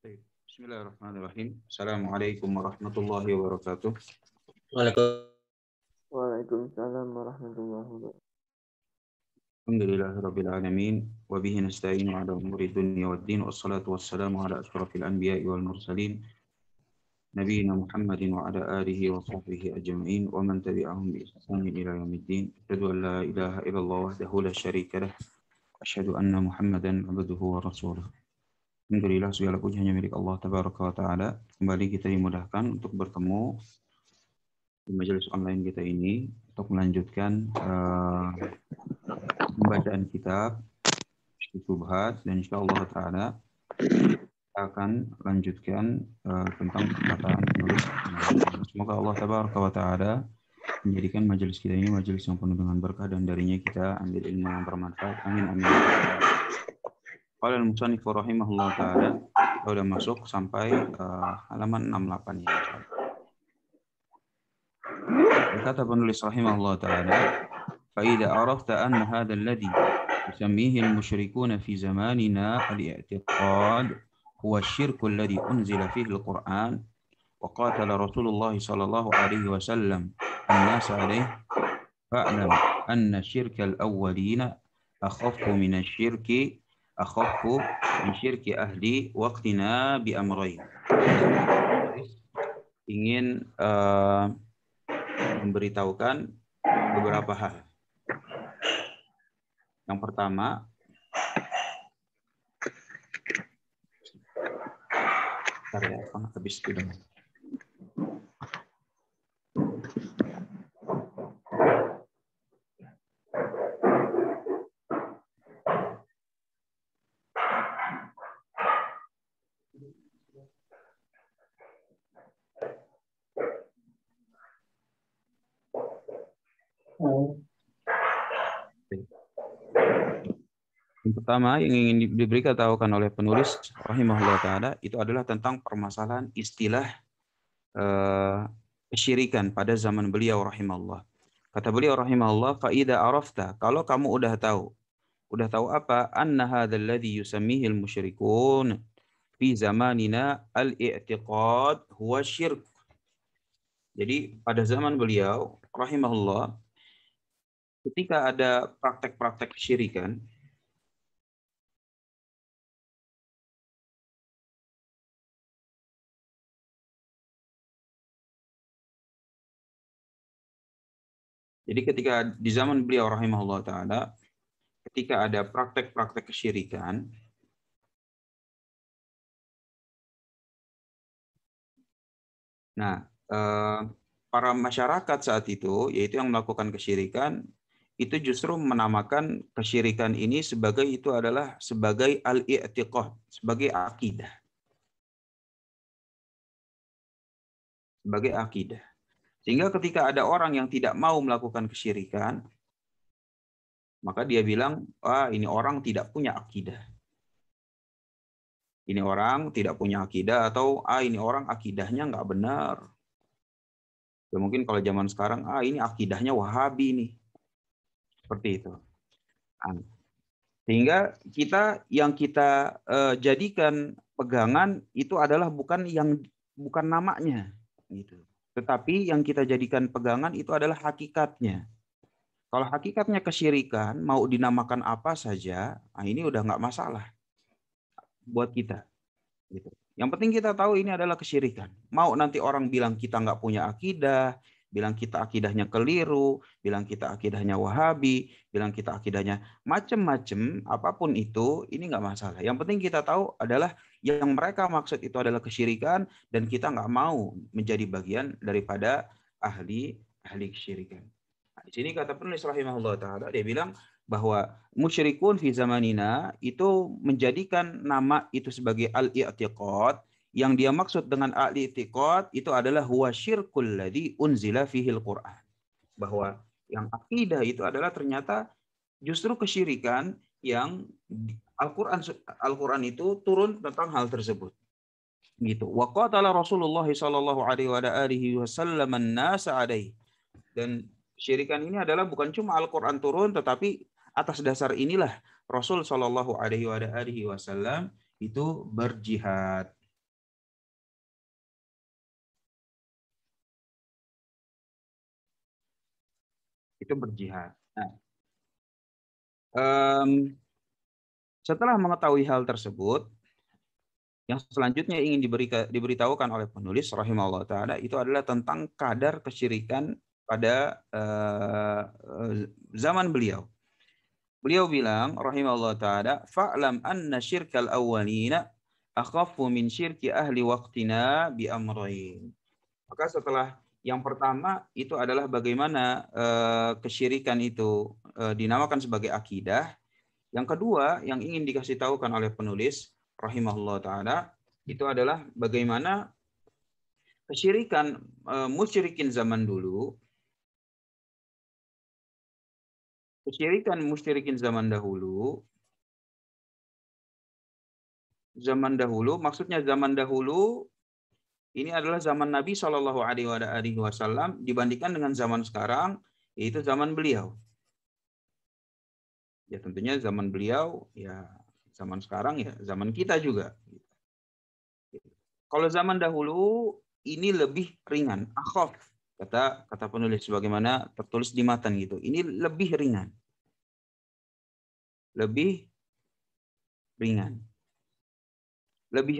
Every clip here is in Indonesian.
Baik. Bismillahirrahmanirrahim. Assalamualaikum warahmatullahi wabarakatuh. Waalaikumsalam warahmatullahi wabarakatuh. Alhamdulillahirabbil alamin wa bihi nasta'inu 'ala umuri dunya waddin wassalatu wassalamu 'ala asyrafil anbiya'i wal mursalin nabiyina Muhammadin wa 'ala alihi wa sahbihi ajma'in wa man tabi'ahum bi ihsanin ila yaumiddin. Asyhadu an la ilaha illallah wahdahu la syarika lah wa asyhadu anna Muhammadan 'abduhu wa rasuluh. Alhamdulillah, segala puji hanya milik Allah Tabaraka wa Ta'ala. Kembali kita dimudahkan untuk bertemu di majelis online kita ini untuk melanjutkan pembacaan kitab Syubhat, dan insyaallah Ta'ala kita akan lanjutkan tentang perkataan penulis. Semoga Allah Tabaraka wa Ta'ala menjadikan majelis kita ini majelis yang penuh dengan berkah dan darinya kita ambil ilmu yang bermanfaat. Amin amin. Qala al-musannif rahimahullah ta'ala, kita sudah masuk sampai halaman 68 ya. Kata penulis rahimahullah ta'ala, fa idza arafta anna hadha alladhi yusammihi al-musyrikuna fi zamanina al-i'tiqad huwa asy-syirku alladhi unzila fihi al-Qur'an wa qatala Rasulullah sallallahu alaihi wasallam an-nas alaihi fa'lam anna syirka al-awwalina akhaffu min asy-syirki akhaffu min syirki ahli waqtina bi amrayn. Ingin memberitahukan beberapa hal. Yang pertama, habis itu. Yang pertama yang ingin diberitahukan oleh penulis rahimahullah ta'ala itu adalah tentang permasalahan istilah kesyirikan pada zaman beliau rahimahullah. Kata beliau rahimahullah, fa idza arafta, kalau kamu udah tahu apa? Anna hadzal ladzi yusammihi al-musyrikun fi zamanina al-i'tiqad huwa syirk. Jadi pada zaman beliau rahimahullah, ketika ada praktek-praktek kesyirikan, jadi ketika di zaman beliau rahimahullah ta'ala, ketika ada praktek-praktek kesyirikan, nah, para masyarakat saat itu, yaitu yang melakukan kesyirikan, itu justru menamakan kesyirikan ini sebagai al-i'tiqad, sebagai akidah. Sebagai akidah. Sehingga ketika ada orang yang tidak mau melakukan kesyirikan, maka dia bilang, ini orang tidak punya akidah. Ini orang tidak punya akidah, atau ini orang akidahnya nggak benar. Ya, mungkin kalau zaman sekarang, ini akidahnya Wahabi nih. Seperti itu. Sehingga kita jadikan pegangan itu adalah bukan namanya, gitu. Tetapi yang kita jadikan pegangan itu adalah hakikatnya. Kalau hakikatnya kesyirikan, mau dinamakan apa saja, ini udah nggak masalah buat kita. Gitu. Yang penting kita tahu ini adalah kesyirikan. Mau nanti orang bilang kita nggak punya akidah, bilang kita akidahnya keliru, bilang kita akidahnya Wahabi, bilang kita akidahnya macam-macam, apapun itu, ini nggak masalah. Yang penting kita tahu adalah yang mereka maksud itu adalah kesyirikan, dan kita nggak mau menjadi bagian daripada ahli kesyirikan. Nah, di sini kata penulis rahimahullah ta'ala, dia bilang bahwa musyrikun fi zamanina itu menjadikan nama itu sebagai al-i'tiqad, yang dia maksud dengan al-i'tiqad itu adalah huwa syirkul ladzi unzila fihil Qur'an. Bahwa yang akidah itu adalah ternyata justru kesyirikan yang Al-Qur'an itu turun tentang hal tersebut. Gitu. Wa qatala Rasulullah sallallahu alaihi wasallam an-nas alaihi. Dan kesyirikan ini adalah bukan cuma Al-Qur'an turun, tetapi atas dasar inilah Rasul sallallahu alaihi wasallam itu berjihad. Itu berjihad. Nah, setelah mengetahui hal tersebut, yang selanjutnya ingin diberitahukan oleh penulis rahimahullah ta'ala itu adalah tentang kadar kesyirikan pada zaman beliau. Beliau bilang rahimahullah ta'ala, fa'lam anna syirkal awwalina akhaffu min syirki ahli waqtina bi amrayn. Maka setelah yang pertama itu adalah bagaimana kesyirikan itu dinamakan sebagai akidah. Yang kedua yang ingin dikasih tahukan oleh penulis rahimahullah ta'ala itu adalah bagaimana kesyirikan musyrikin zaman dulu. Kesyirikan musyrikin zaman dahulu maksudnya zaman dahulu ini adalah zaman Nabi Shallallahu Alaihi Wasallam dibandingkan dengan zaman sekarang, yaitu zaman beliau. Ya tentunya zaman beliau, ya zaman sekarang, ya zaman kita juga. Kalau zaman dahulu ini lebih ringan, akhaf kata penulis sebagaimana tertulis di matan gitu. Ini lebih ringan, lebih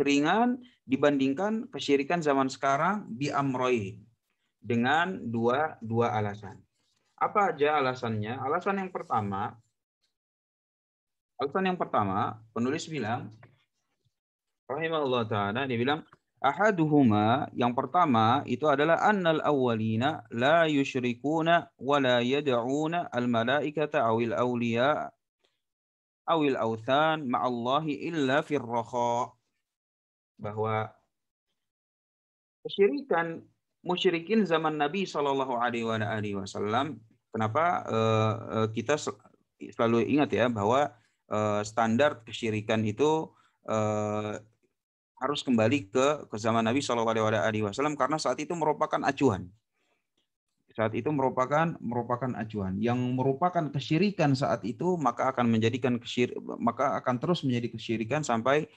ringan dibandingkan kesyirikan zaman sekarang bi amroin dengan dua alasan. Apa aja alasannya? Alasan yang pertama, penulis bilang rahimahullah ta'ala, dia bilang ahaduhuma, yang pertama itu adalah annal awwalina la yusyrikuna wa la yad'una al malaikata awil awliya awil authan ma'allahi illa fir rakha. Bahwa kesyirikan musyrikin zaman Nabi Shallallahu Alaihi Wasallam, kenapa kita selalu ingat ya bahwa standar kesyirikan itu harus kembali ke zaman Nabi Shallallahu Alaihi Wasallam karena saat itu merupakan acuan. Saat itu merupakan acuan. Yang merupakan kesyirikan saat itu maka akan terus menjadi kesyirikan sampai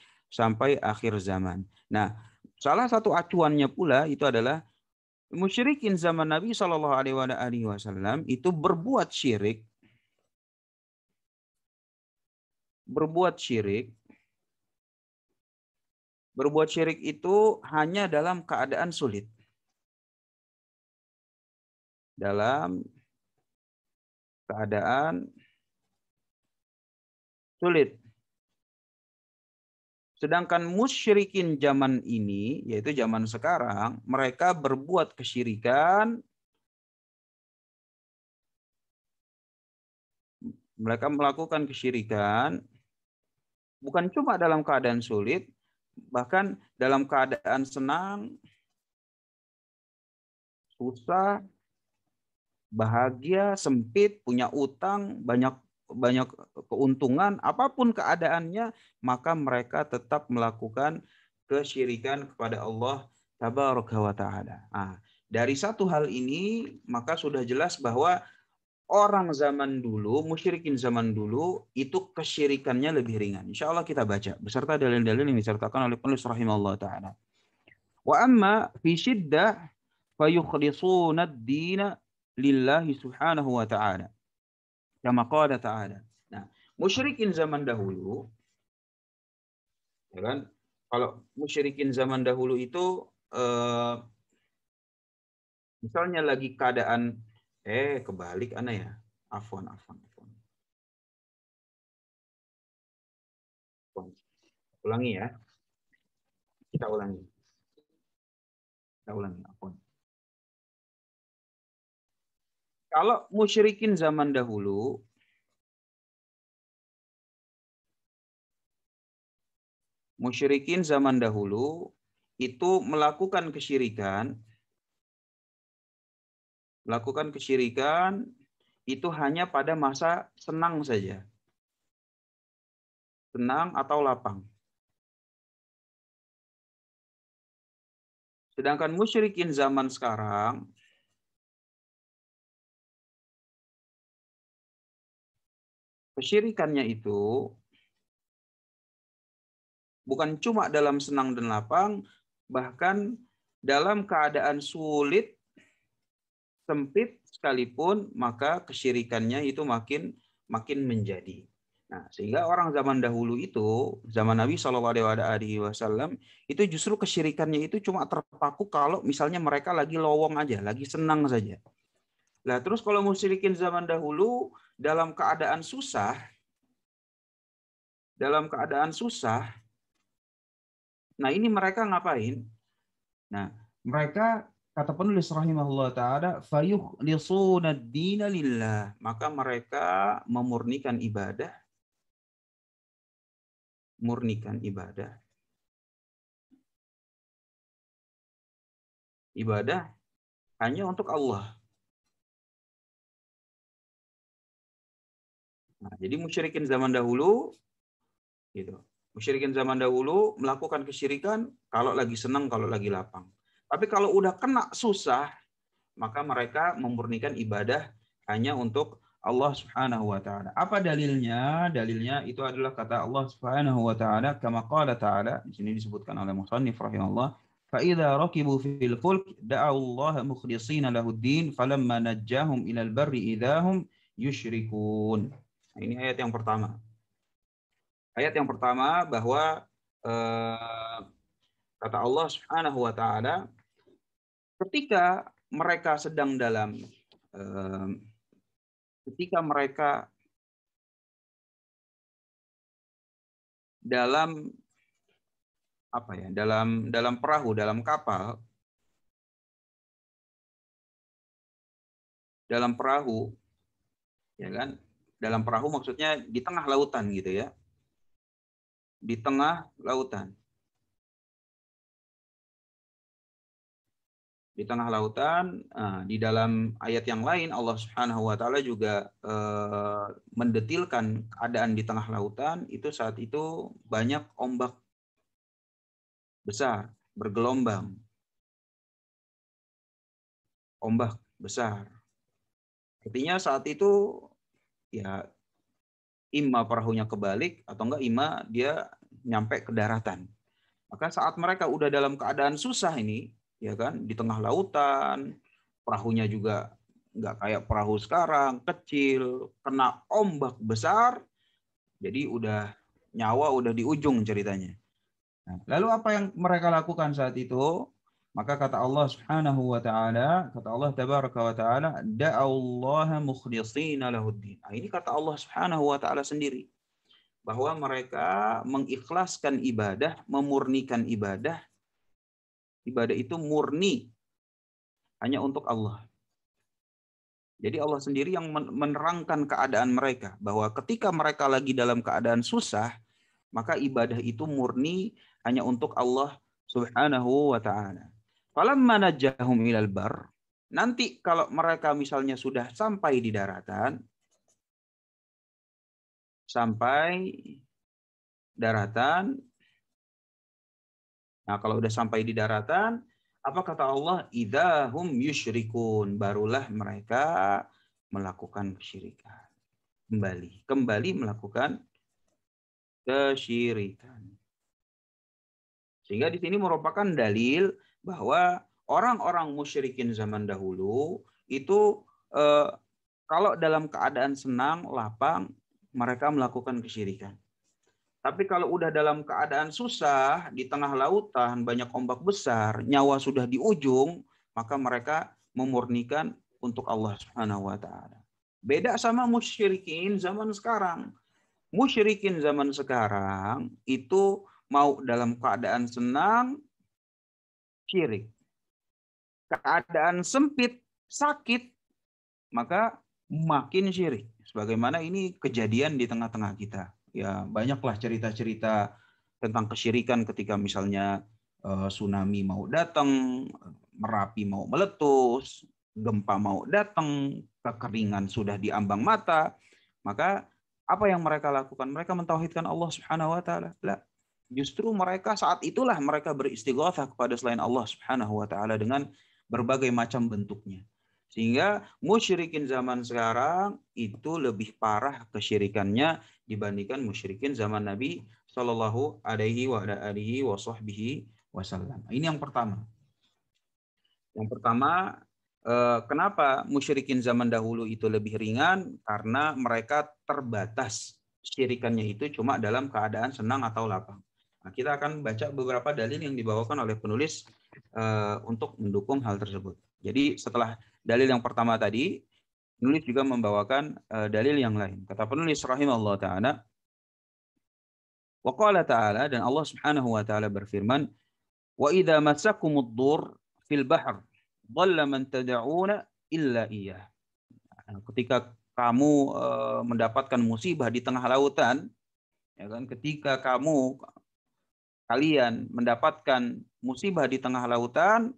akhir zaman. Nah, salah satu acuannya pula itu adalah musyrikin zaman Nabi Shallallahu Alaihi Wasallam itu berbuat syirik itu hanya dalam keadaan sulit. Dalam keadaan sulit. Sedangkan musyrikin zaman ini, yaitu zaman sekarang, mereka berbuat kesyirikan, mereka melakukan kesyirikan bukan cuma dalam keadaan sulit, bahkan dalam keadaan senang, susah, bahagia, sempit, punya utang, banyak keuntungan, apapun keadaannya, maka mereka tetap melakukan kesyirikan kepada Allah Tabaraka wa Ta'ala. Nah, dari satu hal ini maka sudah jelas bahwa orang zaman dulu, musyrikin zaman dulu itu kesyirikannya lebih ringan. Insya Allah kita baca beserta dalil-dalil yang disertakan oleh penulis rahimahullah ta'ala. Wa amma fi syiddah fayukhlisuna ad-dina lillahi subhanahu wa ta'ala. Kama qala ta'ala. Nah, musyrikin zaman dahulu, ya kan? Kalau musyrikin zaman dahulu itu misalnya lagi keadaan kebalik ana ya. Afwan. Ulangi ya. Kita ulangi. Afwan. Kalau musyrikin zaman dahulu itu melakukan kesyirikan itu hanya pada masa senang saja. Senang atau lapang. Sedangkan musyrikin zaman sekarang kesyirikannya itu bukan cuma dalam senang dan lapang, bahkan dalam keadaan sulit, sempit sekalipun, maka kesyirikannya itu makin menjadi. Nah, sehingga orang zaman dahulu itu, zaman Nabi SAW, itu justru kesyirikannya itu cuma terpaku kalau misalnya mereka lagi lowong aja, lagi senang saja. Nah, terus kalau musyrikin zaman dahulu dalam keadaan susah, nah ini mereka ngapain? Nah, mereka kata penulis rahimahullah taala fayukhlisuna ad-dina lillah, maka mereka memurnikan ibadah hanya untuk Allah. Nah, jadi musyrikin zaman dahulu gitu. Musyrikin zaman dahulu melakukan kesyirikan kalau lagi senang, kalau lagi lapang. Tapi kalau udah kena susah, maka mereka memurnikan ibadah hanya untuk Allah Subhanahu wa taala. Apa dalilnya? Dalilnya itu adalah kata Allah Subhanahu wa taala, kama qala ta'ala, di sini disebutkan oleh musannif rahimahullah, fa idza rakibu fil fulk da'u Allah mukhlishina lahud-din falamma najjahum ilal barri idahum yusyrikun. Nah, ini ayat yang pertama. Ayat yang pertama bahwa kata Allah Subhanahu wa taala, ketika mereka sedang dalam apa ya, dalam perahu, dalam kapal, dalam perahu, ya kan? Dalam perahu maksudnya di tengah lautan gitu ya. Di tengah lautan. Di tengah lautan, di dalam ayat yang lain Allah Subhanahu wa taala juga mendetilkan keadaan di tengah lautan itu saat itu banyak ombak besar, bergelombang. Ombak besar. Artinya saat itu ya imma perahunya kebalik atau enggak imma dia nyampe ke daratan. Maka saat mereka udah dalam keadaan susah ini, ya kan, di tengah lautan, perahunya juga nggak kayak perahu sekarang, kecil, kena ombak besar, jadi nyawa udah di ujung ceritanya. Nah, lalu apa yang mereka lakukan saat itu? Maka kata Allah Subhanahu wa taala, kata Allah tabaraka wa taala, da'allaha mukhlishina lahuddin. Nah, ini kata Allah Subhanahu wa taala sendiri, bahwa mereka mengikhlaskan ibadah, memurnikan ibadah. Ibadah itu murni hanya untuk Allah. Jadi Allah sendiri yang menerangkan keadaan mereka, bahwa ketika mereka lagi dalam keadaan susah, maka ibadah itu murni hanya untuk Allah Subhanahu wa taala. Falamma najjahum ilal bar, nanti kalau mereka misalnya sudah sampai di daratan, nah kalau udah sampai di daratan, apa kata Allah? Idahum yusyrikun, barulah mereka melakukan kesyirikan. Kembali melakukan kesyirikan. Sehingga di sini merupakan dalil bahwa orang-orang musyrikin zaman dahulu itu kalau dalam keadaan senang, lapang, mereka melakukan kesyirikan. Tapi kalau udah dalam keadaan susah, di tengah lautan, banyak ombak besar, nyawa sudah di ujung, maka mereka memurnikan untuk Allah Subhanahu wa taala. Beda sama musyrikin zaman sekarang. Musyrikin zaman sekarang itu mau dalam keadaan senang, syirik. Keadaan sempit, sakit, maka makin syirik. Sebagaimana ini kejadian di tengah-tengah kita. Ya, banyaklah cerita-cerita tentang kesyirikan ketika misalnya tsunami mau datang, Merapi mau meletus, gempa mau datang, kekeringan sudah di ambang mata, maka apa yang mereka lakukan? Mereka mentauhidkan Allah Subhanahu wa taala. Justru mereka saat itulah mereka beristighatsah kepada selain Allah Subhanahu wa taala dengan berbagai macam bentuknya. Sehingga musyrikin zaman sekarang itu lebih parah kesyirikannya dibandingkan musyrikin zaman Nabi Shallallahu Alaihi Wasallam. Ini yang pertama. Yang pertama, Kenapa musyrikin zaman dahulu itu lebih ringan? Karena mereka terbatas. Syirikannya itu cuma dalam keadaan senang atau lapang. Nah, kita akan baca beberapa dalil yang dibawakan oleh penulis untuk mendukung hal tersebut. Jadi setelah dalil yang pertama tadi, penulis juga membawakan dalil yang lain. Kata penulis rahimahullah ta'ala, wa qala ta'ala, dan Allah subhanahu wa ta'ala berfirman, wa idza massakumud dur fil bahr dhalla man tad'una illa iyyah. Ketika kamu mendapatkan musibah di tengah lautan, ya kan, ketika kalian mendapatkan musibah di tengah lautan,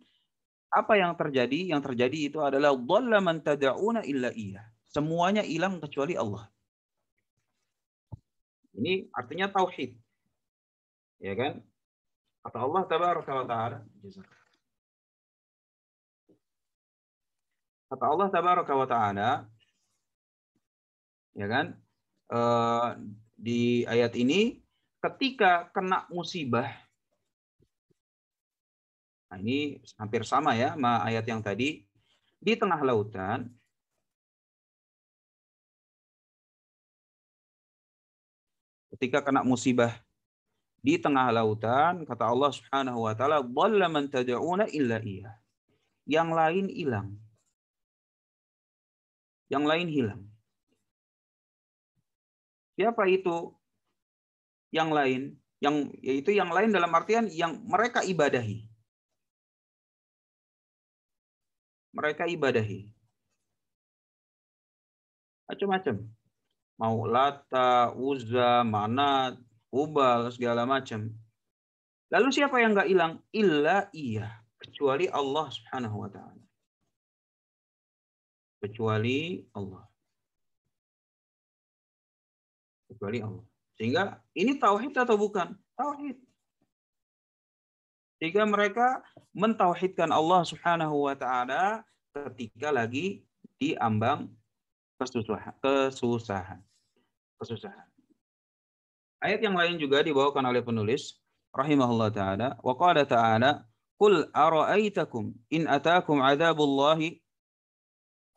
apa yang terjadi? Yang terjadi itu adalah dhalla man tad'una illa iyyah. Semuanya hilang kecuali Allah. Ini artinya tauhid. Ya kan? Kata Allah tabaraka wa ta'ala, kata Allah tabaraka wa ta'ala, ya kan, di ayat ini, ketika kena musibah, nah ini hampir sama ya sama ayat yang tadi, di tengah lautan, ketika kena musibah di tengah lautan, kata Allah subhanahu wa ta'ala, dhalla man tad'una illa iyyah. Yang lain hilang. Yang lain hilang. Siapa itu yang lain? Yaitu yang lain dalam artian yang mereka ibadahi. Mereka ibadahi. Macam-macam. Mau Lata, Uzza, Manat, Hubal, segala macam. Lalu siapa yang nggak hilang? Illa iya. Kecuali Allah subhanahu wa ta'ala. Kecuali Allah. Kecuali Allah. Sehingga ini tauhid atau bukan? Tauhid. Sehingga mereka mentauhidkan Allah subhanahu wa ta'ala ketika lagi diambang kesusahan. Ayat yang lain juga dibawakan oleh penulis rahimahullah ta'ala. Wa qala ta'ala, qul ara'aitakum in atakum adzabullahi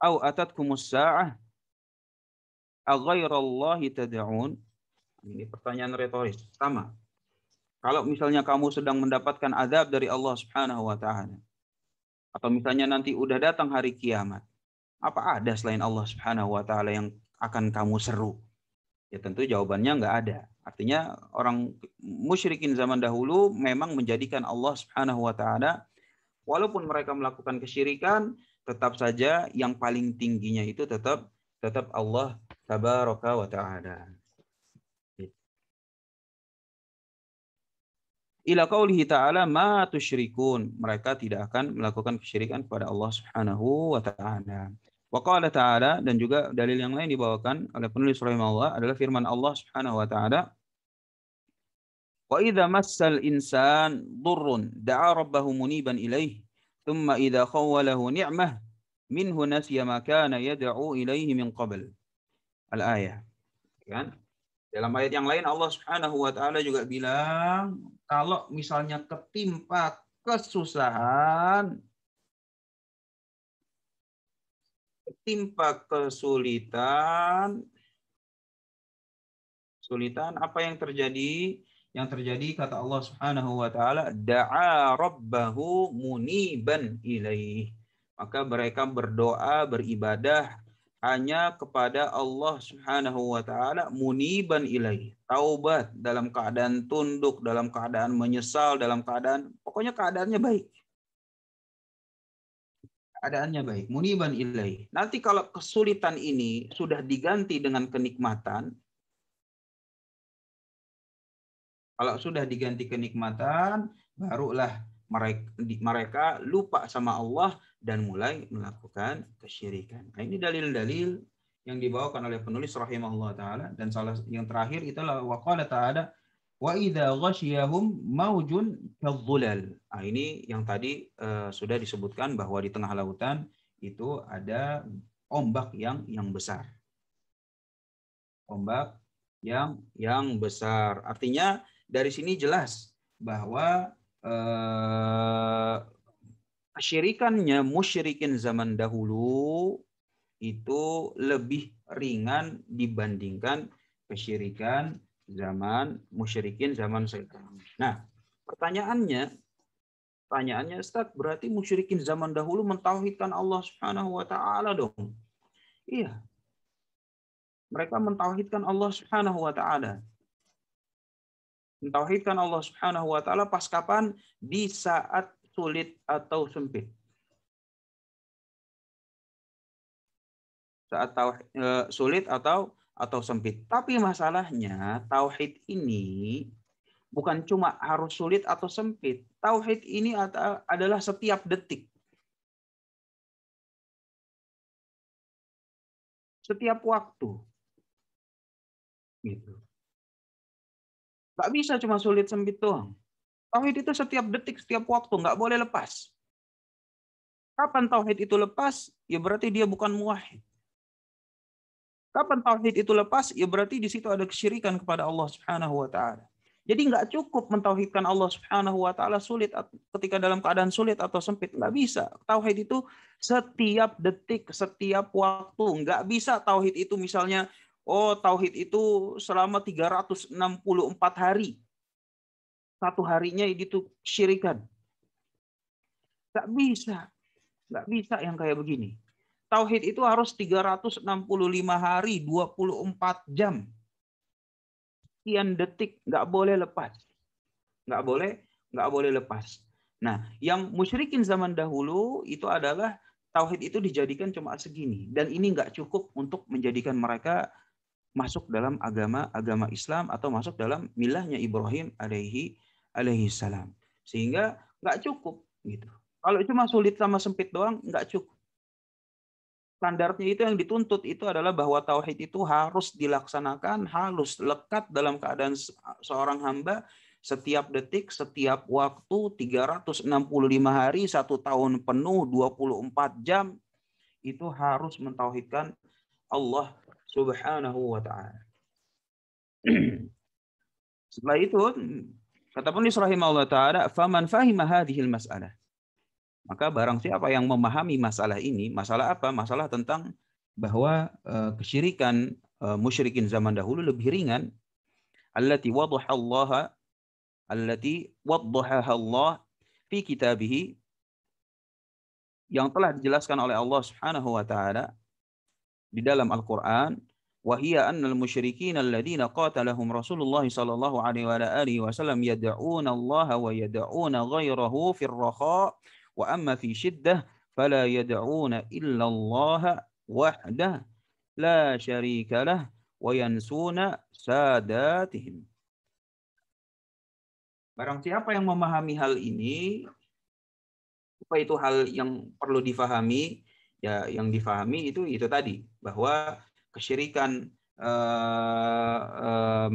aw atatkumus sa'ah aghairallahi tad'un. Ini pertanyaan retoris. Sama. Kalau misalnya kamu sedang mendapatkan azab dari Allah Subhanahu wa taala, atau misalnya nanti udah datang hari kiamat, apa ada selain Allah Subhanahu wa taala yang akan kamu seru? Ya tentu jawabannya nggak ada. Artinya orang musyrikin zaman dahulu memang menjadikan Allah Subhanahu wa taala, walaupun mereka melakukan kesyirikan, tetap saja yang paling tingginya itu tetap Allah tabaraka wa taala. Ila qaulihi ta'ala ma tusyrikun. Mereka tidak akan melakukan kesyirikan kepada Allah Subhanahu wa taala. Wa qala ta'ala, dan juga dalil yang lain dibawakan oleh penulis rahimahullah adalah firman Allah Subhanahu wa taala, wa idza massal insan dhurrun da'a rabbahu muniban ilaih thumma idza khawwalahu ni'mah minhu nasiya ma kana yad'u ilaihi min qabl. Al-ayah. Kan? Dalam ayat yang lain Allah Subhanahu wa taala juga bilang, kalau misalnya ketimpa kesusahan, ketimpa kesulitan, apa yang terjadi? Yang terjadi kata Allah Subhanahu wa taala, da'a rabbahu muniban ilaih. Maka mereka berdoa, beribadah hanya kepada Allah Subhanahu wa taala, muniban ilaih. Taubat dalam keadaan tunduk, dalam keadaan menyesal, dalam keadaan pokoknya keadaannya baik. Keadaannya baik, muniban ilaih. Nanti kalau kesulitan ini sudah diganti dengan kenikmatan, kalau sudah diganti kenikmatan, barulah mereka lupa sama Allah dan mulai melakukan kesyirikan. Nah, ini dalil-dalil yang dibawakan oleh penulis rahimahullah taala, dan salah yang terakhir itulah waqala ta'ala wa idza ghasyiyahum maujun kadzulal. Nah, ini yang tadi sudah disebutkan bahwa di tengah lautan itu ada ombak yang besar. Ombak yang besar. Artinya dari sini jelas bahwa kesyirikannya musyrikin zaman dahulu itu lebih ringan dibandingkan kesyirikan zaman musyrikin zaman sekarang. Nah, pertanyaannya, Ustaz, berarti musyrikin zaman dahulu mentauhidkan Allah Subhanahu wa taala dong? Iya, mereka mentauhidkan Allah Subhanahu wa taala. Mentauhidkan Allah Subhanahu wa taala pas kapan? Di saat sulit atau sempit. Saat sulit atau sempit. Tapi masalahnya tauhid ini bukan cuma harus sulit atau sempit. Tauhid ini adalah setiap detik. Setiap waktu. Gitu. Nggak bisa cuma sulit sempit doang. Tauhid itu setiap detik, setiap waktu, nggak boleh lepas. Kapan tauhid itu lepas? Ya berarti dia bukan muwahhid. Kapan tauhid itu lepas? Ya berarti di situ ada kesyirikan kepada Allah Subhanahu wa taala. Jadi nggak cukup mentauhidkan Allah Subhanahu wa taala sulit ketika dalam keadaan sulit atau sempit, nggak bisa. Tauhid itu setiap detik, setiap waktu. Nggak bisa tauhid itu misalnya, oh tauhid itu selama 364 hari. Satu harinya itu syirikan. Nggak bisa. Nggak bisa yang kayak begini. Tauhid itu harus 365 hari, 24 jam. Sekian detik, nggak boleh lepas. Nggak boleh lepas. Nah, yang musyrikin zaman dahulu itu adalah tauhid itu dijadikan cuma segini. Dan ini nggak cukup untuk menjadikan mereka masuk dalam agama Islam atau masuk dalam milahnya Ibrahim alaihi salam. Sehingga nggak cukup gitu. Kalau cuma sulit sama sempit doang, nggak cukup. Standarnya itu yang dituntut itu adalah bahwa tauhid itu harus dilaksanakan, harus lekat dalam keadaan seorang hamba setiap detik, setiap waktu, 365 hari, 1 tahun penuh, 24 jam, itu harus mentauhidkan Allah Subhanahu wa ta'ala. Setelah itu, kata penulis rahimahullah ta'ala, faman fahima hadhil mas'alah. Maka barang siapa yang memahami masalah ini, masalah apa? Masalah tentang bahwa kesyirikan musyrikin zaman dahulu lebih ringan. Allati waddaha Allah fi kitabih, yang telah dijelaskan oleh Allah Subhanahu wa taala di dalam Al-Qur'an, wa hiya annal musyrikin alladziina qatalahum Rasulullah sallallahu alaihi wasallam yad'una Allah wa yad'una ghairahu fir rakha wa amma fi syiddah fala yad'una illa Allah wahdah la syarika lah wa yansuna sadatihim. Barang siapa yang memahami hal ini, apa itu hal yang perlu difahami? Ya, yang difahami itu tadi, bahwa kesyirikan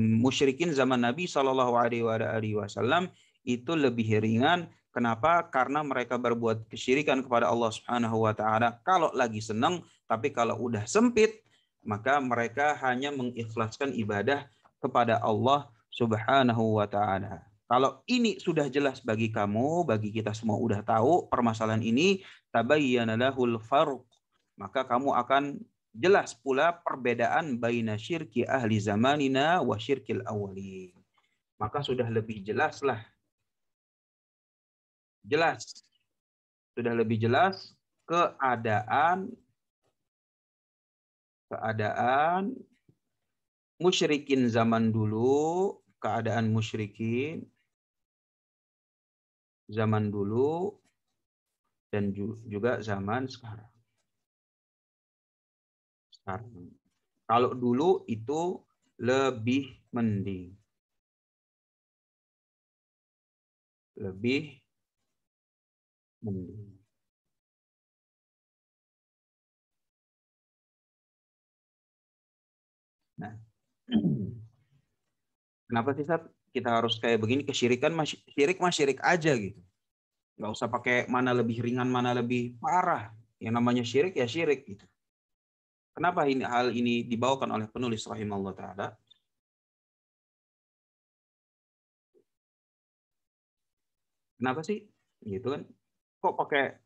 musyrikin zaman Nabi Shallallahu Alaihi Wasallam itu lebih ringan. Kenapa? Karena mereka berbuat kesyirikan kepada Allah Subhanahu Wa Taala kalau lagi senang, tapi kalau udah sempit, maka mereka hanya mengikhlaskan ibadah kepada Allah Subhanahu Wa Taala. Kalau ini sudah jelas bagi kamu, bagi kita semua udah tahu permasalahan ini, tabayyana lahul farq, maka kamu akan jelas pula perbedaan baina syirki ahli zamanina wa syirkil awwalin. Maka sudah lebih jelas lah. Jelas. Sudah lebih jelas keadaan musyrikin zaman dulu, keadaan musyrikin zaman dulu dan juga zaman sekarang. Kalau dulu itu lebih mending. Lebih mending. Nah, kenapa sih Sat? Kita harus kayak begini? Kesyirikan syirik aja gitu. Nggak usah pakai mana lebih ringan, mana lebih parah. Yang namanya syirik ya syirik gitu. Kenapa hal ini dibawakan oleh penulis rahimahullah ta'ala? Kenapa sih? Gitu kan. Kok pakai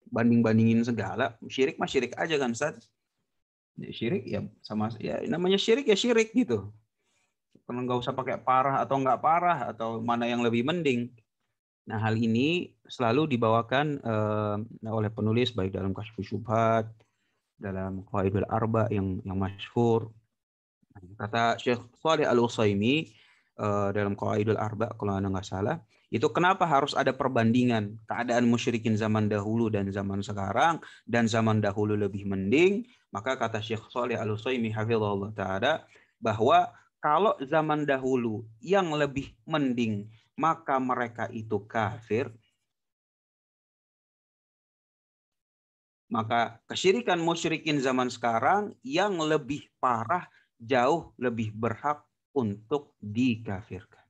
banding-bandingin segala. Syirik mah syirik aja kan, Ustaz. Syirik ya sama ya namanya syirik ya syirik gitu. Karena nggak usah pakai parah atau nggak parah atau mana yang lebih mending. Nah, hal ini selalu dibawakan oleh penulis baik dalam Kasyfus Syubhat, dalam Qawaidul Arba yang masyhur. Kata Syekh Shalih Al-Utsaimin dalam Qawaidul Arba kalau Anda nggak salah, itu kenapa harus ada perbandingan keadaan musyrikin zaman dahulu dan zaman sekarang, dan zaman dahulu lebih mending. Maka kata Syekh Shalih Al-Utsaimin hafizahullah taala bahwa kalau zaman dahulu yang lebih mending maka mereka itu kafir, maka kesyirikan musyrikin zaman sekarang yang lebih parah jauh lebih berhak untuk dikafirkan.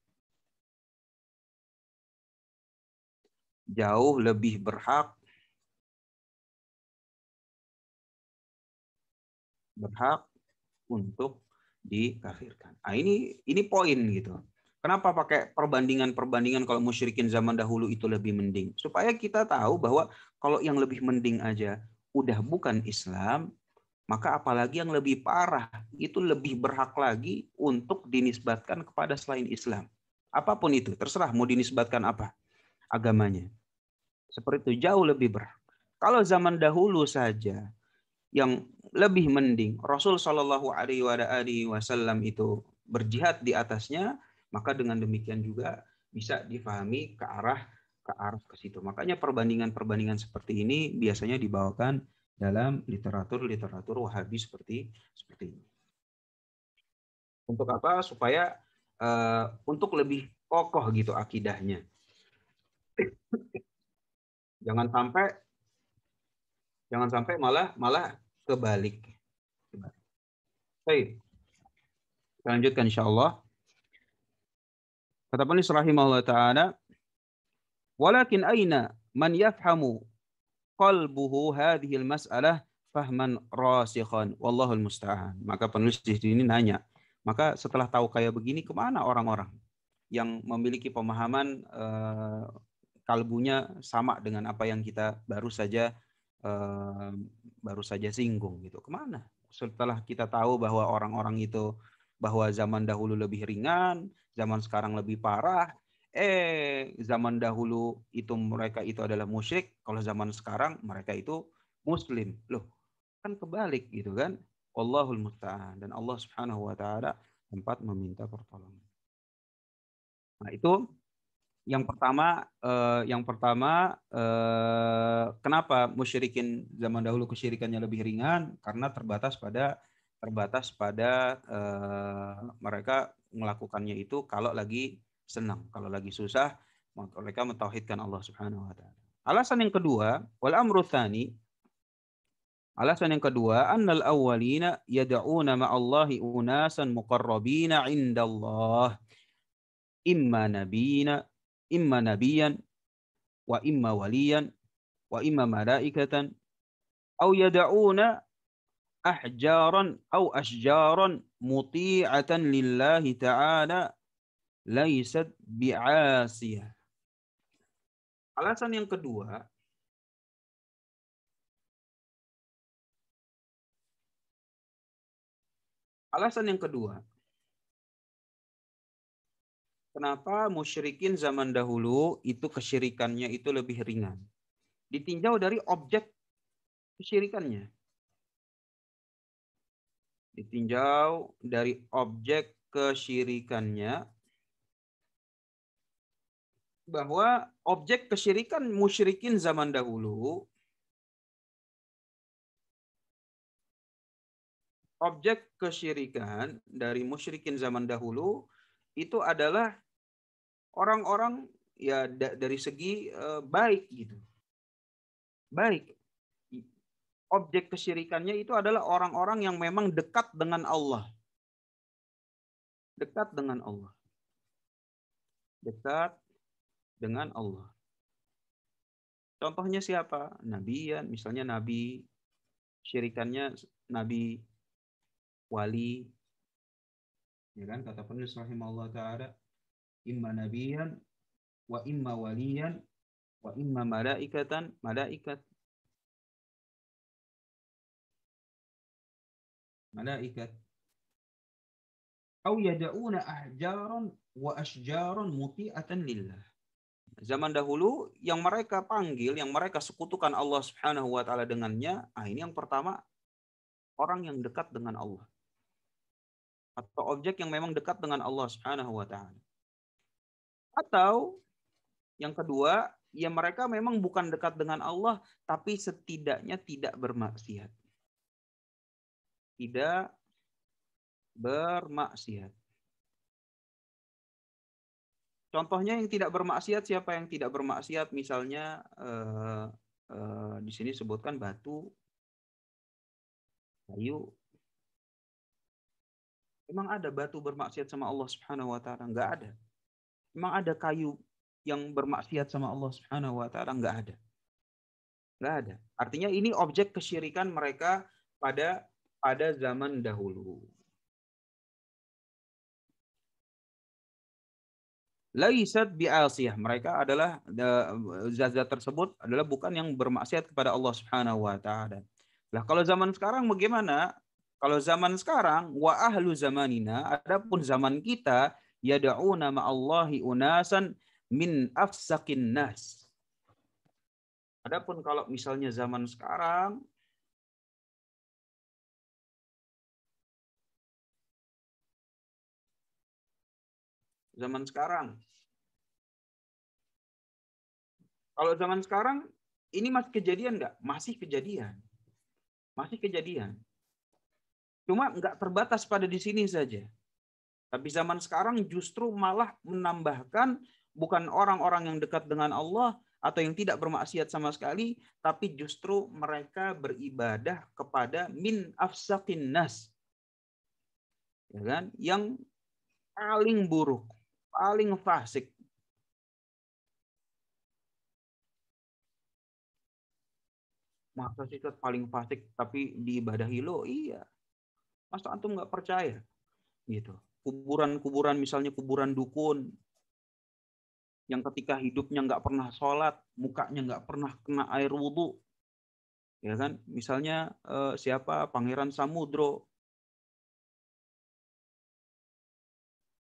Jauh lebih berhak untuk dikafirkan. Nah, ini poin gitu. Kenapa pakai perbandingan kalau musyrikin zaman dahulu itu lebih mending? Supaya kita tahu bahwa kalau yang lebih mending aja udah bukan Islam, maka apalagi yang lebih parah itu lebih berhak lagi untuk dinisbatkan kepada selain Islam. Apapun itu, terserah mau dinisbatkan apa agamanya. Seperti itu jauh lebih berhak. Kalau zaman dahulu saja yang lebih mending Rasul Shallallahu Alaihi Wasallam itu berjihad di atasnya, maka dengan demikian juga bisa difahami ke arah ke situ. Makanya perbandingan seperti ini biasanya dibawakan dalam literatur Wahabi seperti ini. Untuk apa? Supaya untuk lebih kokoh gitu akidahnya. Jangan sampai malah kebalik. Baik. Kita lanjutkan insyaallah. Kata penulis rahimahullah taala, walakin aina man yafhamu qalbuhu hadhihi al-mas'alah fahman rasikhan wallahul musta'an. Maka penulis di sini nanya, maka setelah tahu kayak begini kemana orang-orang yang memiliki pemahaman kalbunya sama dengan apa yang kita baru saja singgung gitu. Kemana? Setelah kita tahu bahwa orang-orang itu bahwa zaman dahulu lebih ringan, zaman sekarang lebih parah. Zaman dahulu itu mereka itu adalah musyrik, kalau zaman sekarang mereka itu muslim. Loh, kan kebalik gitu kan? Wallahul musta'an, dan Allah Subhanahu wa taala tempat meminta pertolongan. Nah, itu yang pertama kenapa musyrikin zaman dahulu kesyirikannya lebih ringan? Karena terbatas pada mereka melakukannya itu kalau lagi senang, kalau lagi susah mereka mentauhidkan Allah Subhanahu wa taala. Alasan yang kedua, alasan yang kedua, annal awwalina yad'una ma'allahi unasan muqarrabina 'indallah imma nabiyan wa imma waliyan wa imma malaikatan aw yad'una ahjaran aw ashjaran muti'atan lillahi ta'ala laysat bi'asiyah. Alasan yang kedua, kenapa musyrikin zaman dahulu itu kesyirikannya itu lebih ringan? Ditinjau dari objek kesyirikannya. Ditinjau dari objek kesyirikannya, bahwa objek kesyirikan musyrikin zaman dahulu, objek kesyirikan dari musyrikin zaman dahulu itu adalah orang-orang ya dari segi baik gitu. Baik. Objek kesyirikannya itu adalah orang-orang yang memang dekat dengan Allah. Dekat dengan Allah. Dekat dengan Allah. Contohnya siapa? Nabiyan, misalnya nabi, syirikannya nabi, wali. Ya kan, kata penulis rahimahullah ta'ala, imma nabiyan wa imma waliyan wa imma malaikat. malaikat. Au yad'una ahjaran wa ashjaran muti'atan lillah. Zaman dahulu yang mereka panggil, yang mereka sekutukan Allah Subhanahu wa taala dengannya, ini yang pertama orang yang dekat dengan Allah. Atau objek yang memang dekat dengan Allah Subhanahu wa taala. Atau yang kedua, ya mereka memang bukan dekat dengan Allah, tapi setidaknya tidak bermaksiat. Tidak bermaksiat. Contohnya yang tidak bermaksiat, siapa yang tidak bermaksiat? Misalnya di sini sebutkan batu, kayu. Emang ada batu bermaksiat sama Allah Subhanahu wa taala? Enggak ada. Emang ada kayu yang bermaksiat sama Allah Subhanahu wa taala? Enggak ada. Enggak ada. Artinya ini objek kesyirikan mereka pada zaman dahulu. Laisat bi'asiyah. Mereka adalah zat-zat tersebut adalah bukan yang bermaksiat kepada Allah Subhanahu wa taala. Lah kalau zaman sekarang bagaimana? Kalau zaman sekarang wa ahlu zamanina, adapun zaman kita yad'una ma'allahi unasan min afsakin nas. Adapun kalau misalnya zaman sekarang kalau zaman sekarang ini masih kejadian nggak? Masih kejadian. Masih kejadian. Cuma nggak terbatas pada di sini saja. Tapi zaman sekarang justru malah menambahkan bukan orang-orang yang dekat dengan Allah atau yang tidak bermaksiat sama sekali, tapi justru mereka beribadah kepada min afsakin nas. Ya kan? Yang paling buruk, paling fasik. Masa sih paling fasik tapi diibadahi lo? Iya. Masa antum nggak percaya? Gitu. Kuburan-kuburan, misalnya kuburan dukun yang ketika hidupnya nggak pernah sholat, mukanya nggak pernah kena air wudhu, ya kan? Misalnya siapa? Pangeran Samudro.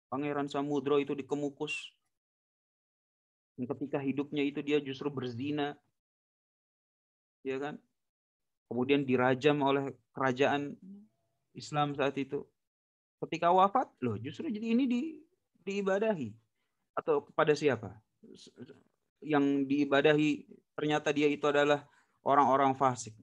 Pangeran Samudro itu dikemukus. Yang ketika hidupnya itu dia justru berzina, ya kan? Kemudian dirajam oleh kerajaan Islam saat itu. Ketika wafat, loh justru jadi ini diibadahi. Atau kepada siapa? Yang diibadahi ternyata dia itu adalah orang-orang fasik.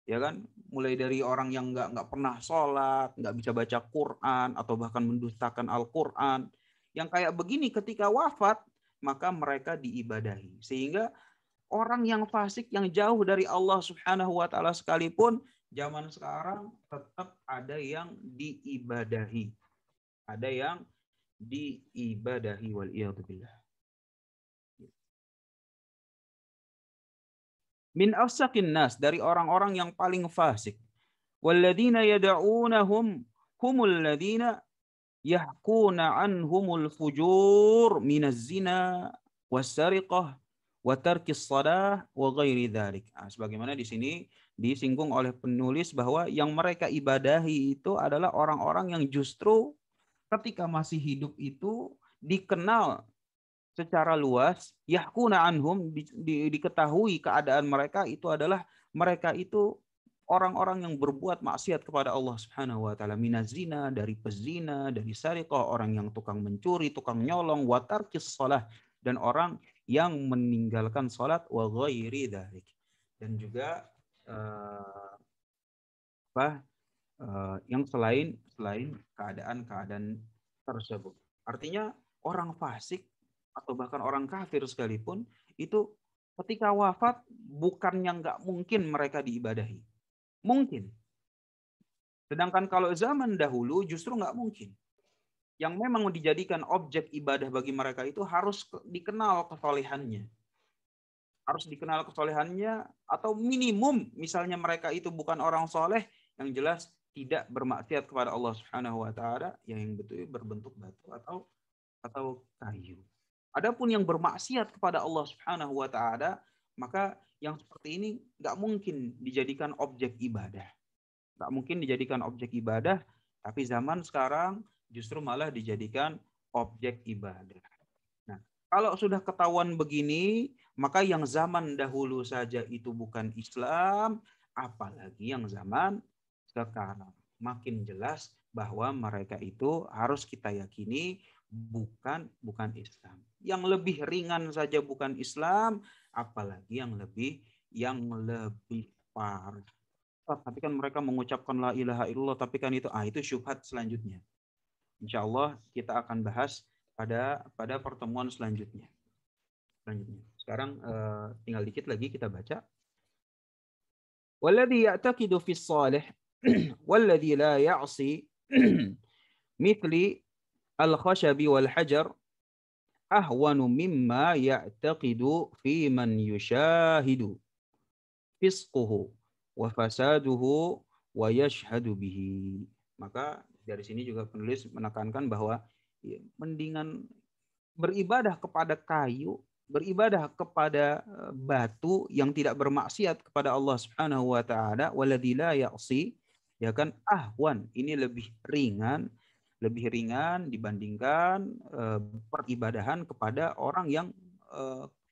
Ya kan? Mulai dari orang yang nggak pernah sholat, nggak bisa baca Quran, atau bahkan mendustakan Al-Quran. Yang kayak begini ketika wafat, maka mereka diibadahi. Sehingga orang yang fasik, yang jauh dari Allah Subhanahu wa taala sekalipun, zaman sekarang tetap ada yang diibadahi. Ada yang diibadahi, wal iyadzubillah. Min afsakin nas, dari orang-orang yang paling fasik. Walladzina yad'unahum humul ladzina yahkuna anhumul fujur minaz zina was-sariqah wa tarkis shalah wa ghairi dzalik. Sebagaimana di sini disinggung oleh penulis bahwa yang mereka ibadahi itu adalah orang-orang yang justru ketika masih hidup itu dikenal secara luas, yahkuna anhum, diketahui keadaan mereka itu adalah mereka itu orang-orang yang berbuat maksiat kepada Allah Subhanahu wa taala, minazina, dari pezina, dari sariqah, orang yang tukang mencuri, tukang nyolong, wa tarkis shalah, dan orang yang meninggalkan salat, wa ghairi dzalik. Dan juga yang selain keadaan-keadaan tersebut. Artinya orang fasik atau bahkan orang kafir sekalipun itu ketika wafat bukannya nggak mungkin mereka diibadahi. Mungkin. Sedangkan kalau zaman dahulu justru nggak mungkin. Yang memang dijadikan objek ibadah bagi mereka itu harus dikenal kesolehannya. Harus dikenal kesolehannya, atau minimum misalnya mereka itu bukan orang soleh, yang jelas tidak bermaksiat kepada Allah Subhanahu wa taala, yang betul berbentuk batu atau kayu. Adapun yang bermaksiat kepada Allah Subhanahu wa taala, maka yang seperti ini nggak mungkin dijadikan objek ibadah. nggak mungkin dijadikan objek ibadah, tapi zaman sekarang justru malah dijadikan objek ibadah. Nah, kalau sudah ketahuan begini, maka yang zaman dahulu saja itu bukan Islam, apalagi yang zaman sekarang. Makin jelas bahwa mereka itu harus kita yakini bukan Islam. Yang lebih ringan saja bukan Islam, apalagi yang lebih parah. Tapi kan mereka mengucapkan la ilaha illallah, tapi kan itu syubhat selanjutnya. Insya Allah kita akan bahas pada pertemuan selanjutnya. Sekarang tinggal dikit lagi kita baca. Walladhi ya'taqidu fi salih walladhi la ya'si mithli al-khashabi wal hajar ahwanu mimma ya'taqidu fi man yushahidu fisquhu wa fasaduhu wa yashhadu bihi. Maka dari sini juga penulis menekankan bahwa mendingan beribadah kepada kayu, beribadah kepada batu yang tidak bermaksiat kepada Allah Subhanahu wa taala, waladzi la ya'si, ya kan, ahwan, ini lebih ringan dibandingkan peribadahan kepada orang yang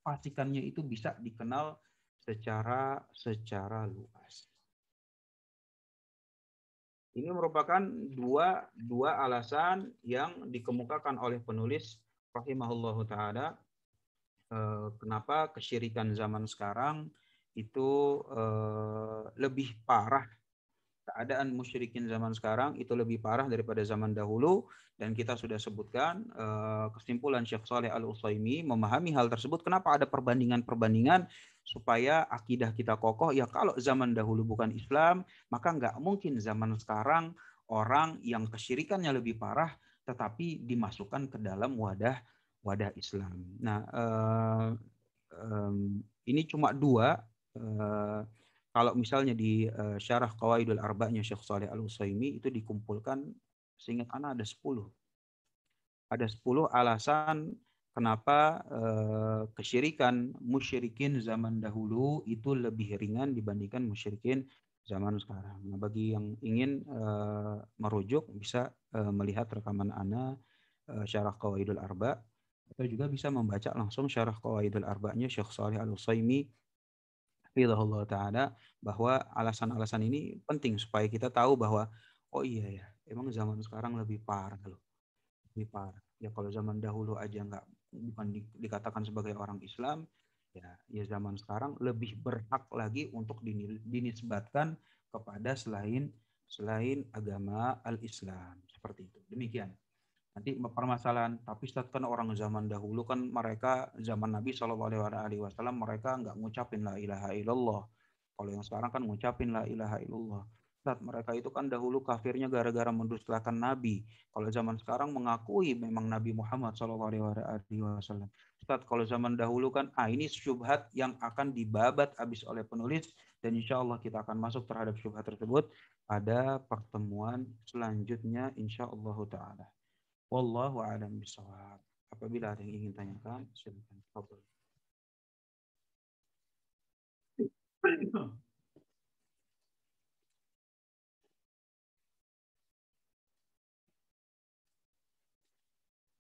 fasikannya itu bisa dikenal secara luas. Ini merupakan dua alasan yang dikemukakan oleh penulis rahimahullahu taala kenapa kesyirikan zaman sekarang itu lebih parah. Keadaan musyrikin zaman sekarang itu lebih parah daripada zaman dahulu, dan kita sudah sebutkan kesimpulan Syekh Shalih Al-Utsaimin memahami hal tersebut. Kenapa ada perbandingan supaya akidah kita kokoh? Ya kalau zaman dahulu bukan Islam, maka nggak mungkin zaman sekarang orang yang kesyirikannya lebih parah tetapi dimasukkan ke dalam wadah Islam. Nah, ini cuma dua. Kalau misalnya di Syarah Qawaidul Arba'nya Syekh Shalih Al-Utsaimin itu dikumpulkan, seingat ana ada 10. Ada 10 alasan kenapa kesyirikan musyrikin zaman dahulu itu lebih ringan dibandingkan musyrikin zaman sekarang. Nah, bagi yang ingin merujuk bisa melihat rekaman ana Syarah Qawaidul Arba', atau juga bisa membaca langsung Syarah Qawaidul Arba'nya Syekh Shalih Al-Utsaimin hafizahullah ta'ala, bahwa alasan-alasan ini penting supaya kita tahu bahwa oh iya ya, emang zaman sekarang lebih parah loh. Lebih parah. Ya kalau zaman dahulu aja bukan dikatakan sebagai orang Islam, ya zaman sekarang lebih berhak lagi untuk dinisbatkan kepada selain agama al-Islam. Seperti itu. Demikian. Nanti permasalahan, tapi Ustaz kan orang zaman dahulu kan mereka zaman Nabi SAW mereka nggak ngucapin la ilaha illallah. Kalau yang sekarang kan ngucapin la ilaha illallah. Ustaz, mereka itu kan dahulu kafirnya gara-gara mendustakan Nabi. Kalau zaman sekarang mengakui memang Nabi Muhammad SAW. Ustaz, kalau zaman dahulu kan ini syubhat yang akan dibabat habis oleh penulis, dan insya Allah kita akan masuk terhadap syubhat tersebut pada pertemuan selanjutnya insya Allah ta'ala. Wallahu a'lam bishawab. Apabila ada yang ingin tanyakan, silakan.